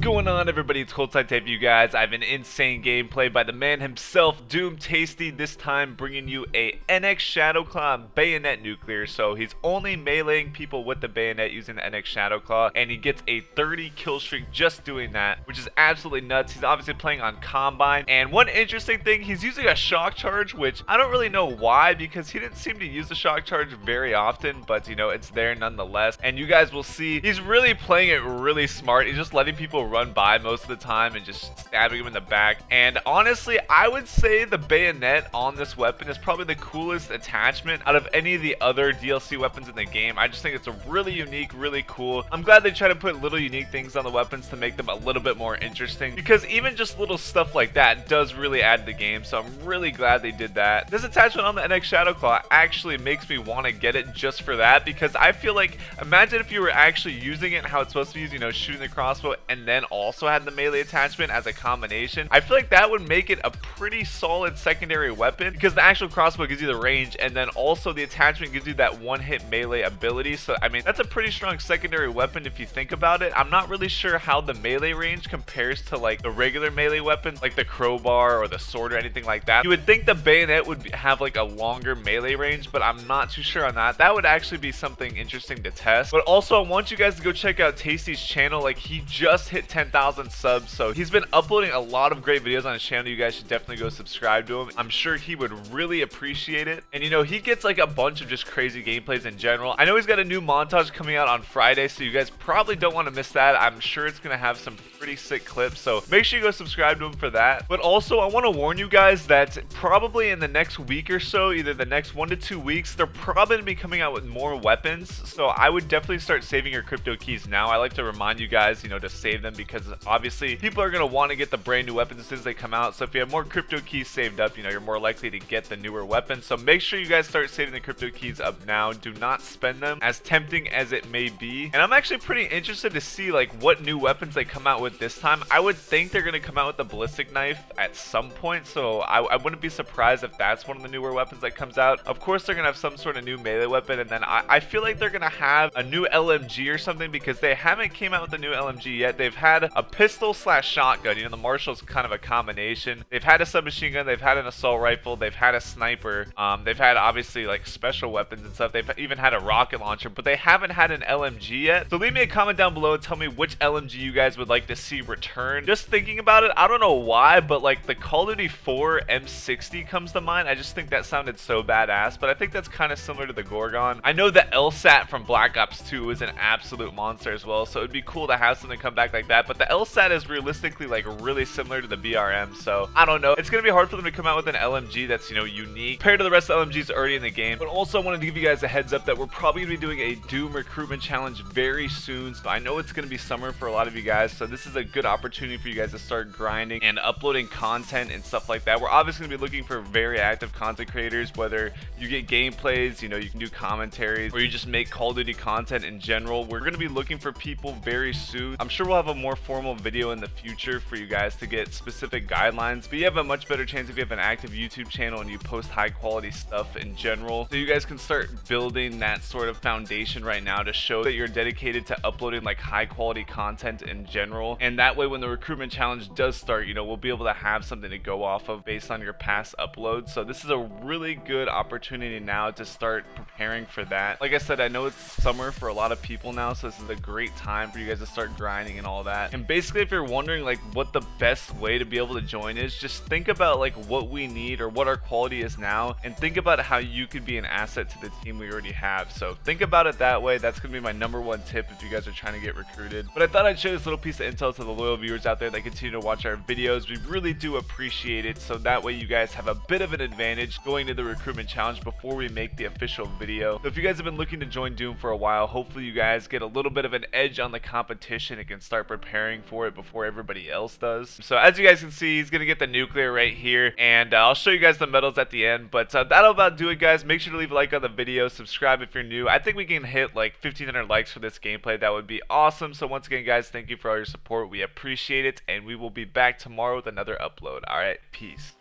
going on, everybody? It's Cold-Side Tape, you guys. I have an insane gameplay by the man himself, Doom Tasty, this time bringing you a NX Shadowclaw Bayonet nuclear. So he's only meleeing people with the Bayonet using the NX Shadowclaw, and he gets a 30 kill streak just doing that, which is absolutely nuts. He's obviously playing on Combine, and one interesting thing, he's using a shock charge, which I don't really know why, because he didn't seem to use the shock charge very often, but you know, it's there nonetheless. And you guys will see, he's really playing it really smart. He's just letting people run by most of the time and just stabbing him in the back. And honestly, I would say the bayonet on this weapon is probably the coolest attachment out of any of the other DLC weapons in the game. I just think it's a really unique, really cool. I'm glad they try to put little unique things on the weapons to make them a little bit more interesting, because even just little stuff like that does really add to the game. So I'm really glad they did that. This attachment on the NX Shadowclaw actually makes me want to get it just for that, because I feel like, imagine if you were actually using it how it's supposed to be used, you know, shooting the crossbow and then also had the melee attachment as a combination. I feel like that would make it a pretty solid secondary weapon, because the actual crossbow gives you the range and then also the attachment gives you that one-hit melee ability. So I mean, that's a pretty strong secondary weapon if you think about it. I'm not really sure how the melee range compares to like the regular melee weapons like the crowbar or the sword or anything like that. You would think the bayonet would have like a longer melee range, but I'm not too sure on that. That would actually be something interesting to test. But also, I want you guys to go check out Tasty's channel. Like, he just hit 10,000 subs, so he's been uploading a lot of great videos on his channel. You guys should definitely go subscribe to him. I'm sure he would really appreciate it. And you know, he gets like a bunch of just crazy gameplays in general. I know he's got a new montage coming out on Friday, so you guys probably don't want to miss that. I'm sure it's gonna have some pretty sick clips, so make sure you go subscribe to him for that. But also, I want to warn you guys that probably in the next week or so, either the next 1 to 2 weeks, they're probably gonna be coming out with more weapons. So I would definitely start saving your crypto keys now. I like to remind you guys, you know, to save them, because obviously people are going to want to get the brand new weapons as soon as they come out. So if you have more crypto keys saved up, you know, you're more likely to get the newer weapons. So make sure you guys start saving the crypto keys up now. Do not spend them, as tempting as it may be. And I'm actually pretty interested to see like what new weapons they come out with this time. I would think they're going to come out with the ballistic knife at some point, so I wouldn't be surprised if that's one of the newer weapons that comes out. Of course, they're going to have some sort of new melee weapon, and then I feel like they're going to have a new LMG or something, because they haven't came out with the new LMG yet. They've had a pistol slash shotgun. You know, the Marshall's kind of a combination. They've had a submachine gun, they've had an assault rifle, they've had a sniper, they've had obviously like special weapons and stuff. They've even had a rocket launcher, but they haven't had an LMG yet. So leave me a comment down below and tell me which LMG you guys would like to see return. Just thinking about it, I don't know why, but like the Call of Duty 4 M60 comes to mind. I just think that sounded so badass, but I think that's kind of similar to the Gorgon. I know the LSAT from Black Ops 2 is an absolute monster as well, so it'd be cool to have something come back like that. But the LSAT is realistically like really similar to the BRM, so I don't know. It's gonna be hard for them to come out with an LMG that's, you know, unique compared to the rest of the LMGs already in the game. But also, I wanted to give you guys a heads up that we're probably gonna be doing a Doom recruitment challenge very soon. So I know it's gonna be summer for a lot of you guys, so this is a good opportunity for you guys to start grinding and uploading content and stuff like that. We're obviously gonna be looking for very active content creators, whether you get gameplays, you know, you can do commentaries, or you just make Call of Duty content in general. We're going to be looking for people very soon. I'm sure we'll have a more formal video in the future for you guys to get specific guidelines, but you have a much better chance if you have an active YouTube channel and you post high quality stuff in general. So you guys can start building that sort of foundation right now to show that you're dedicated to uploading like high quality content in general. And that way, when the recruitment challenge does start, you know, we'll be able to have something to go off of based on your past uploads. So this is a really good opportunity now to start preparing for that. Like I said, I know it's summer for a lot of people now, so this is a great time for you guys to start grinding and all that. And basically, if you're wondering like what the best way to be able to join is, just think about like what we need or what our quality is now, and think about how you could be an asset to the team we already have. So think about it that way. That's gonna be my #1 tip if you guys are trying to get recruited. But I thought I'd share this little piece of intel to the loyal viewers out there that continue to watch our videos. We really do appreciate it, so that way you guys have a bit of an advantage going to the recruitment challenge before we make the official video. So if you guys have been looking to join Doom for a while, hopefully you guys get a little bit of an edge on the competition and can start preparing for it before everybody else does. So as you guys can see, he's gonna get the nuclear right here, and I'll show you guys the medals at the end. But that'll about do it, guys. Make sure to leave a like on the video, subscribe if you're new. I think we can hit like 1,500 likes for this gameplay. That would be awesome. So once again, guys, thank you for all your support. We appreciate it, and we will be back tomorrow with another upload. All right, peace.